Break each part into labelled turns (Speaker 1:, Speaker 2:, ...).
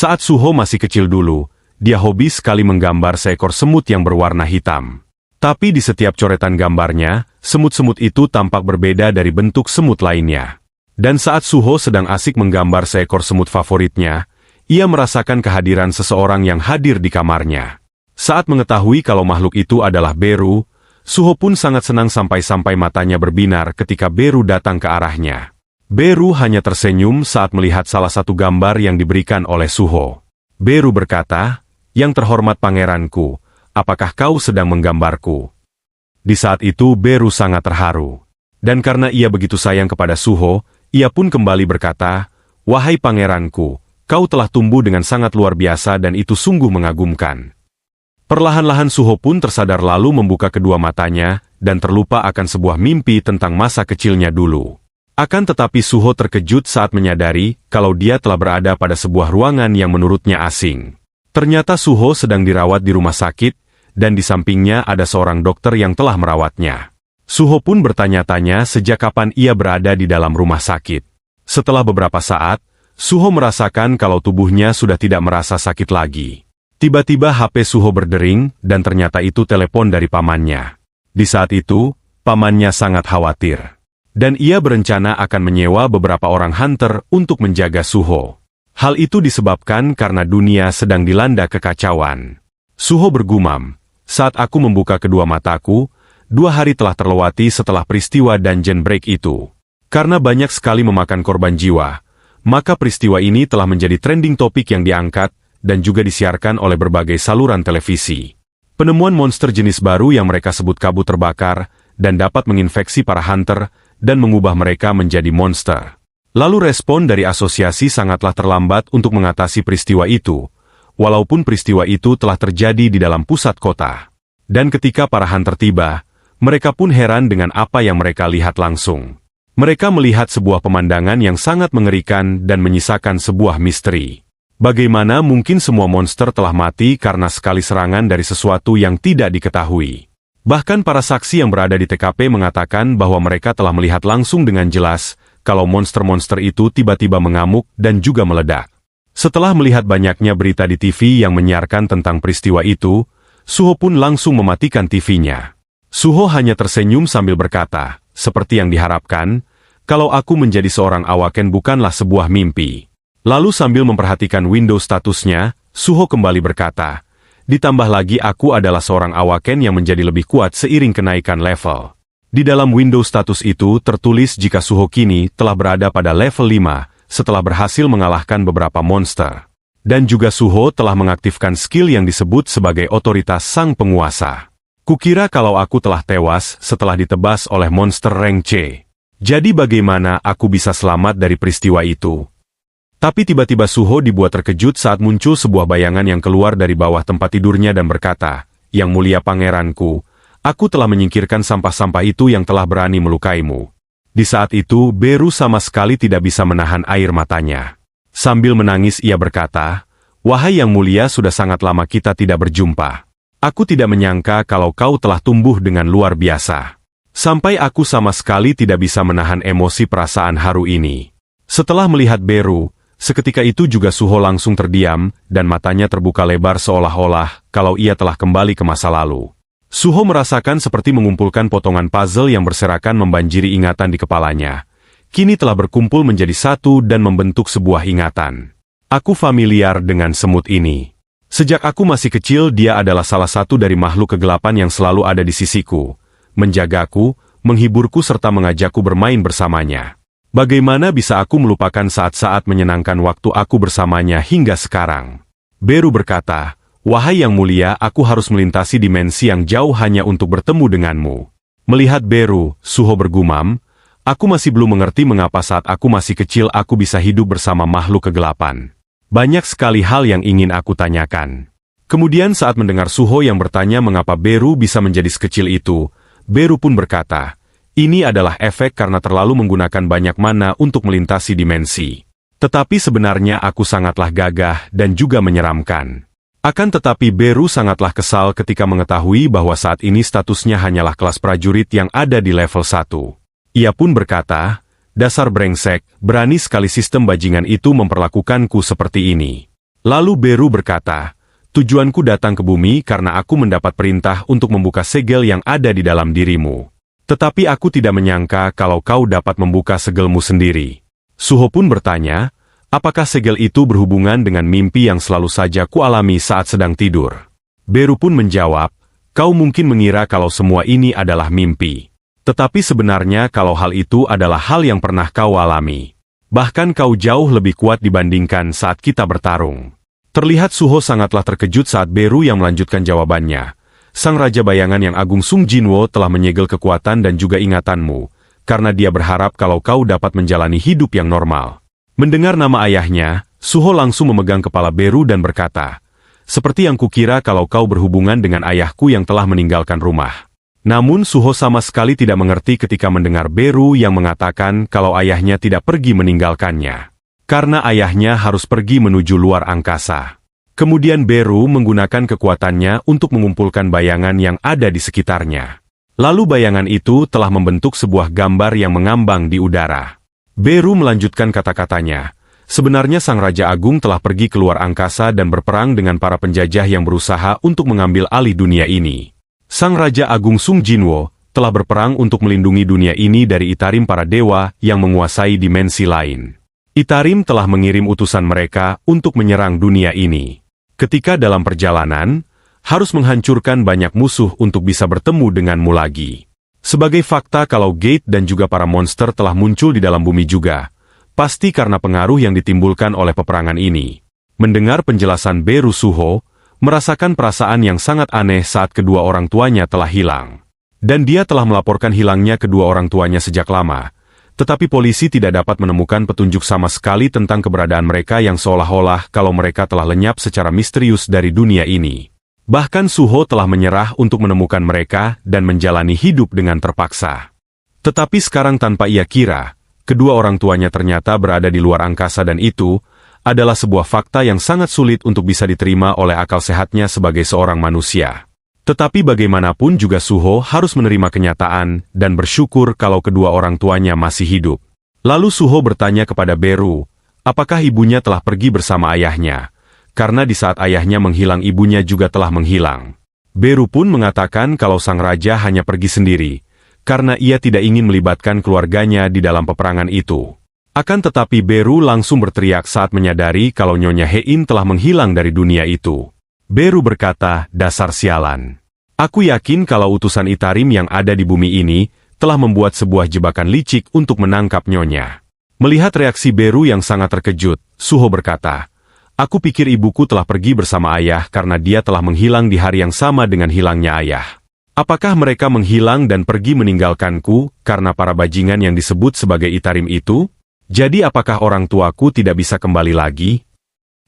Speaker 1: Saat Suho masih kecil dulu, dia hobi sekali menggambar seekor semut yang berwarna hitam. Tapi di setiap coretan gambarnya, semut-semut itu tampak berbeda dari bentuk semut lainnya. Dan saat Suho sedang asik menggambar seekor semut favoritnya, ia merasakan kehadiran seseorang yang hadir di kamarnya. Saat mengetahui kalau makhluk itu adalah Beru, Suho pun sangat senang sampai-sampai matanya berbinar ketika Beru datang ke arahnya. Beru hanya tersenyum saat melihat salah satu gambar yang diberikan oleh Suho. Beru berkata, "Yang terhormat pangeranku, apakah kau sedang menggambarku?" Di saat itu Beru sangat terharu. Dan karena ia begitu sayang kepada Suho, ia pun kembali berkata, "Wahai pangeranku, kau telah tumbuh dengan sangat luar biasa dan itu sungguh mengagumkan." Perlahan-lahan Suho pun tersadar lalu membuka kedua matanya, dan terlupa akan sebuah mimpi tentang masa kecilnya dulu. Akan tetapi Suho terkejut saat menyadari kalau dia telah berada pada sebuah ruangan yang menurutnya asing. Ternyata Suho sedang dirawat di rumah sakit, dan di sampingnya ada seorang dokter yang telah merawatnya. Suho pun bertanya-tanya sejak kapan ia berada di dalam rumah sakit. Setelah beberapa saat, Suho merasakan kalau tubuhnya sudah tidak merasa sakit lagi. Tiba-tiba HP Suho berdering, dan ternyata itu telepon dari pamannya. Di saat itu, pamannya sangat khawatir. Dan ia berencana akan menyewa beberapa orang hunter untuk menjaga Suho. Hal itu disebabkan karena dunia sedang dilanda kekacauan. Suho bergumam, "Saat aku membuka kedua mataku, 2 hari telah terlewati setelah peristiwa Dungeon Break itu. Karena banyak sekali memakan korban jiwa, maka peristiwa ini telah menjadi trending topik yang diangkat dan juga disiarkan oleh berbagai saluran televisi. Penemuan monster jenis baru yang mereka sebut kabut terbakar, dan dapat menginfeksi para hunter, dan mengubah mereka menjadi monster. Lalu respon dari asosiasi sangatlah terlambat untuk mengatasi peristiwa itu, walaupun peristiwa itu telah terjadi di dalam pusat kota. Dan ketika para hunter tiba, mereka pun heran dengan apa yang mereka lihat langsung. Mereka melihat sebuah pemandangan yang sangat mengerikan dan menyisakan sebuah misteri. Bagaimana mungkin semua monster telah mati karena sekali serangan dari sesuatu yang tidak diketahui? Bahkan para saksi yang berada di TKP mengatakan bahwa mereka telah melihat langsung dengan jelas kalau monster-monster itu tiba-tiba mengamuk dan juga meledak. Setelah melihat banyaknya berita di TV yang menyiarkan tentang peristiwa itu, Suho pun langsung mematikan TV-nya. Suho hanya tersenyum sambil berkata, "Seperti yang diharapkan, kalau aku menjadi seorang awaken bukanlah sebuah mimpi." Lalu sambil memperhatikan window statusnya, Suho kembali berkata, "Ditambah lagi aku adalah seorang awaken yang menjadi lebih kuat seiring kenaikan level." Di dalam window status itu tertulis jika Suho kini telah berada pada level 5, setelah berhasil mengalahkan beberapa monster. Dan juga Suho telah mengaktifkan skill yang disebut sebagai otoritas sang penguasa. "Kukira kalau aku telah tewas setelah ditebas oleh monster rank C. Jadi bagaimana aku bisa selamat dari peristiwa itu?" Tapi tiba-tiba Suho dibuat terkejut saat muncul sebuah bayangan yang keluar dari bawah tempat tidurnya dan berkata, "Yang mulia pangeranku, aku telah menyingkirkan sampah-sampah itu yang telah berani melukaimu." Di saat itu, Beru sama sekali tidak bisa menahan air matanya. Sambil menangis ia berkata, "Wahai yang mulia, sudah sangat lama kita tidak berjumpa. Aku tidak menyangka kalau kau telah tumbuh dengan luar biasa. Sampai aku sama sekali tidak bisa menahan emosi perasaan haru ini." Setelah melihat Beru, seketika itu juga Suho langsung terdiam, dan matanya terbuka lebar seolah-olah kalau ia telah kembali ke masa lalu. Suho merasakan seperti mengumpulkan potongan puzzle yang berserakan membanjiri ingatan di kepalanya. Kini telah berkumpul menjadi satu dan membentuk sebuah ingatan. "Aku familiar dengan semut ini. Sejak aku masih kecil dia adalah salah satu dari makhluk kegelapan yang selalu ada di sisiku, menjagaku, menghiburku serta mengajakku bermain bersamanya. Bagaimana bisa aku melupakan saat-saat menyenangkan waktu aku bersamanya hingga sekarang?" Beru berkata, "Wahai yang mulia, aku harus melintasi dimensi yang jauh hanya untuk bertemu denganmu." Melihat Beru, Suho bergumam, "Aku masih belum mengerti mengapa saat aku masih kecil aku bisa hidup bersama makhluk kegelapan. Banyak sekali hal yang ingin aku tanyakan." Kemudian saat mendengar Suho yang bertanya mengapa Beru bisa menjadi sekecil itu, Beru pun berkata, "Ini adalah efek karena terlalu menggunakan banyak mana untuk melintasi dimensi. Tetapi sebenarnya aku sangatlah gagah dan juga menyeramkan." Akan tetapi Beru sangatlah kesal ketika mengetahui bahwa saat ini statusnya hanyalah kelas prajurit yang ada di level 1. Ia pun berkata, "Dasar brengsek, berani sekali sistem bajingan itu memperlakukanku seperti ini. Lalu Beru berkata, tujuanku datang ke bumi karena aku mendapat perintah untuk membuka segel yang ada di dalam dirimu. Tetapi aku tidak menyangka kalau kau dapat membuka segelmu sendiri. Suho pun bertanya, apakah segel itu berhubungan dengan mimpi yang selalu saja kualami saat sedang tidur? Beru pun menjawab, kau mungkin mengira kalau semua ini adalah mimpi. Tetapi sebenarnya kalau hal itu adalah hal yang pernah kau alami. Bahkan kau jauh lebih kuat dibandingkan saat kita bertarung. Terlihat Suho sangatlah terkejut saat Beru yang melanjutkan jawabannya. Sang Raja Bayangan yang Agung Sung Jinwo telah menyegel kekuatan dan juga ingatanmu, karena dia berharap kalau kau dapat menjalani hidup yang normal. Mendengar nama ayahnya, Suho langsung memegang kepala Beru dan berkata, seperti yang kukira kalau kau berhubungan dengan ayahku yang telah meninggalkan rumah. Namun Suho sama sekali tidak mengerti ketika mendengar Beru yang mengatakan kalau ayahnya tidak pergi meninggalkannya. Karena ayahnya harus pergi menuju luar angkasa. Kemudian Beru menggunakan kekuatannya untuk mengumpulkan bayangan yang ada di sekitarnya. Lalu bayangan itu telah membentuk sebuah gambar yang mengambang di udara. Beru melanjutkan kata-katanya, sebenarnya Sang Raja Agung telah pergi ke luar angkasa dan berperang dengan para penjajah yang berusaha untuk mengambil alih dunia ini. Sang Raja Agung Sung Jinwo telah berperang untuk melindungi dunia ini dari Itarim para dewa yang menguasai dimensi lain. Itarim telah mengirim utusan mereka untuk menyerang dunia ini. Ketika dalam perjalanan, harus menghancurkan banyak musuh untuk bisa bertemu denganmu lagi. Sebagai fakta kalau Gate dan juga para monster telah muncul di dalam bumi juga, pasti karena pengaruh yang ditimbulkan oleh peperangan ini. Mendengar penjelasan Beru, Suho merasakan perasaan yang sangat aneh saat kedua orang tuanya telah hilang. Dan dia telah melaporkan hilangnya kedua orang tuanya sejak lama. Tetapi polisi tidak dapat menemukan petunjuk sama sekali tentang keberadaan mereka yang seolah-olah kalau mereka telah lenyap secara misterius dari dunia ini. Bahkan Suho telah menyerah untuk menemukan mereka dan menjalani hidup dengan terpaksa. Tetapi sekarang tanpa ia kira, kedua orang tuanya ternyata berada di luar angkasa dan itu adalah sebuah fakta yang sangat sulit untuk bisa diterima oleh akal sehatnya sebagai seorang manusia. Tetapi bagaimanapun juga Suho harus menerima kenyataan dan bersyukur kalau kedua orang tuanya masih hidup. Lalu Suho bertanya kepada Beru, apakah ibunya telah pergi bersama ayahnya? Karena di saat ayahnya menghilang ibunya juga telah menghilang. Beru pun mengatakan kalau sang raja hanya pergi sendiri, karena ia tidak ingin melibatkan keluarganya di dalam peperangan itu. Akan tetapi Beru langsung berteriak saat menyadari kalau Nyonya Hein telah menghilang dari dunia itu. Beru berkata, dasar sialan. Aku yakin kalau utusan Itarim yang ada di bumi ini telah membuat sebuah jebakan licik untuk menangkap Nyonya. Melihat reaksi Beru yang sangat terkejut, Suho berkata, aku pikir ibuku telah pergi bersama ayah karena dia telah menghilang di hari yang sama dengan hilangnya ayah. Apakah mereka menghilang dan pergi meninggalkanku karena para bajingan yang disebut sebagai Itarim itu? Jadi apakah orang tuaku tidak bisa kembali lagi?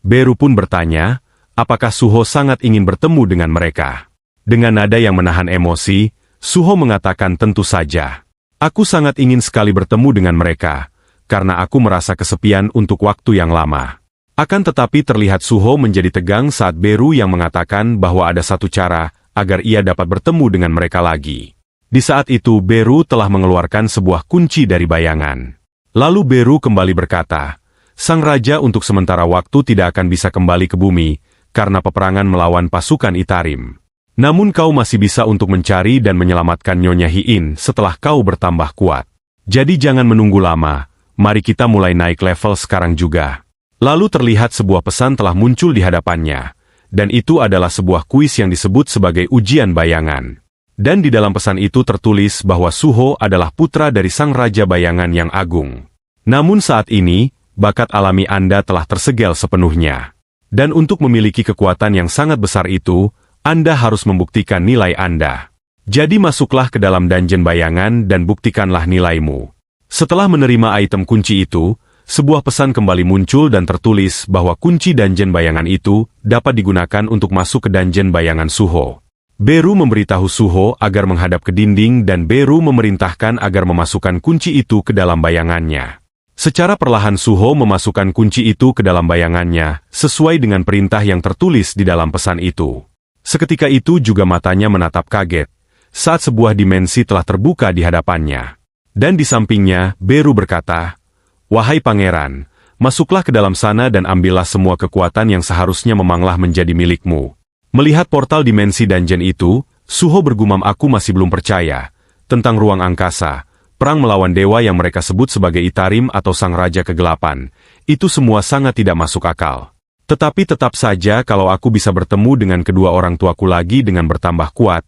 Speaker 1: Beru pun bertanya, apakah Suho sangat ingin bertemu dengan mereka? Dengan nada yang menahan emosi, Suho mengatakan tentu saja. Aku sangat ingin sekali bertemu dengan mereka, karena aku merasa kesepian untuk waktu yang lama. Akan tetapi terlihat Suho menjadi tegang saat Beru yang mengatakan bahwa ada satu cara agar ia dapat bertemu dengan mereka lagi. Di saat itu Beru telah mengeluarkan sebuah kunci dari bayangan. Lalu Beru kembali berkata, Sang Raja untuk sementara waktu tidak akan bisa kembali ke bumi, karena peperangan melawan pasukan Itarim. Namun kau masih bisa untuk mencari dan menyelamatkan Nyonya Hein setelah kau bertambah kuat. Jadi jangan menunggu lama, mari kita mulai naik level sekarang juga. Lalu terlihat sebuah pesan telah muncul di hadapannya, dan itu adalah sebuah kuis yang disebut sebagai ujian bayangan. Dan di dalam pesan itu tertulis bahwa Suho adalah putra dari Sang Raja Bayangan yang agung. Namun saat ini, bakat alami Anda telah tersegel sepenuhnya. Dan untuk memiliki kekuatan yang sangat besar itu, Anda harus membuktikan nilai Anda. Jadi masuklah ke dalam dungeon bayangan dan buktikanlah nilaimu. Setelah menerima item kunci itu, sebuah pesan kembali muncul dan tertulis bahwa kunci dungeon bayangan itu dapat digunakan untuk masuk ke dungeon bayangan Suho. Beru memberitahu Suho agar menghadap ke dinding dan Beru memerintahkan agar memasukkan kunci itu ke dalam bayangannya. Secara perlahan Suho memasukkan kunci itu ke dalam bayangannya, sesuai dengan perintah yang tertulis di dalam pesan itu. Seketika itu juga matanya menatap kaget, saat sebuah dimensi telah terbuka di hadapannya. Dan di sampingnya, Beru berkata, "Wahai pangeran, Masuklah ke dalam sana dan ambillah semua kekuatan yang seharusnya memanglah menjadi milikmu. Melihat portal dimensi dungeon itu, Suho bergumam, aku masih belum percaya. Tentang ruang angkasa, perang melawan dewa yang mereka sebut sebagai Itarim atau Sang Raja Kegelapan, itu semua sangat tidak masuk akal. Tetapi tetap saja kalau aku bisa bertemu dengan kedua orang tuaku lagi dengan bertambah kuat,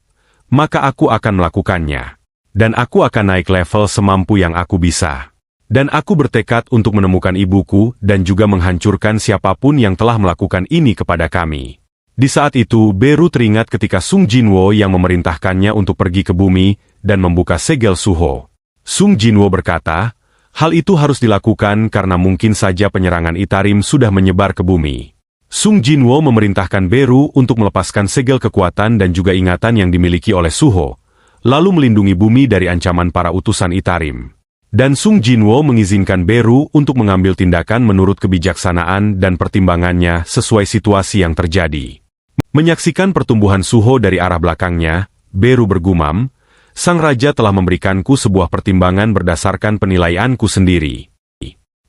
Speaker 1: maka aku akan melakukannya. Dan aku akan naik level semampu yang aku bisa. Dan aku bertekad untuk menemukan ibuku dan juga menghancurkan siapapun yang telah melakukan ini kepada kami. Di saat itu, Beru teringat ketika Sung Jinwo yang memerintahkannya untuk pergi ke bumi dan membuka segel Suho. Sung Jinwo berkata, hal itu harus dilakukan karena mungkin saja penyerangan Itarim sudah menyebar ke bumi. Sung Jinwo memerintahkan Beru untuk melepaskan segel kekuatan dan juga ingatan yang dimiliki oleh Suho, lalu melindungi bumi dari ancaman para utusan Itarim. Dan Sung Jinwo mengizinkan Beru untuk mengambil tindakan menurut kebijaksanaan dan pertimbangannya sesuai situasi yang terjadi. Menyaksikan pertumbuhan Suho dari arah belakangnya, Beru bergumam, Sang Raja telah memberikanku sebuah pertimbangan berdasarkan penilaianku sendiri.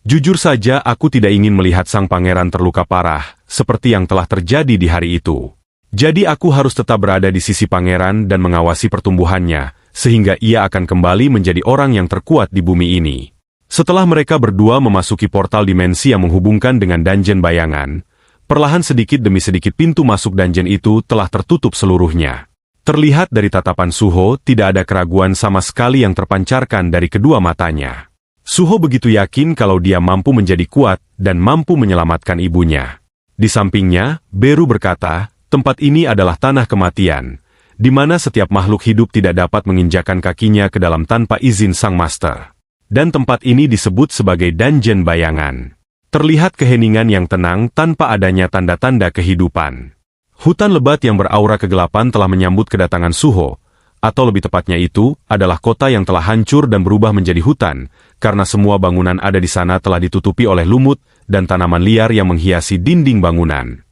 Speaker 1: Jujur saja aku tidak ingin melihat sang pangeran terluka parah, seperti yang telah terjadi di hari itu. Jadi aku harus tetap berada di sisi pangeran dan mengawasi pertumbuhannya, sehingga ia akan kembali menjadi orang yang terkuat di bumi ini. Setelah mereka berdua memasuki portal dimensi yang menghubungkan dengan dungeon bayangan, perlahan sedikit demi sedikit pintu masuk dungeon itu telah tertutup seluruhnya. Terlihat dari tatapan Suho, tidak ada keraguan sama sekali yang terpancarkan dari kedua matanya. Suho begitu yakin kalau dia mampu menjadi kuat dan mampu menyelamatkan ibunya. Di sampingnya, Beru berkata, tempat ini adalah tanah kematian, di mana setiap makhluk hidup tidak dapat menginjakan kakinya ke dalam tanpa izin sang master. Dan tempat ini disebut sebagai dungeon bayangan. Terlihat keheningan yang tenang tanpa adanya tanda-tanda kehidupan. Hutan lebat yang beraura kegelapan telah menyambut kedatangan Suho, atau lebih tepatnya itu, adalah kota yang telah hancur dan berubah menjadi hutan, karena semua bangunan ada di sana telah ditutupi oleh lumut dan tanaman liar yang menghiasi dinding bangunan.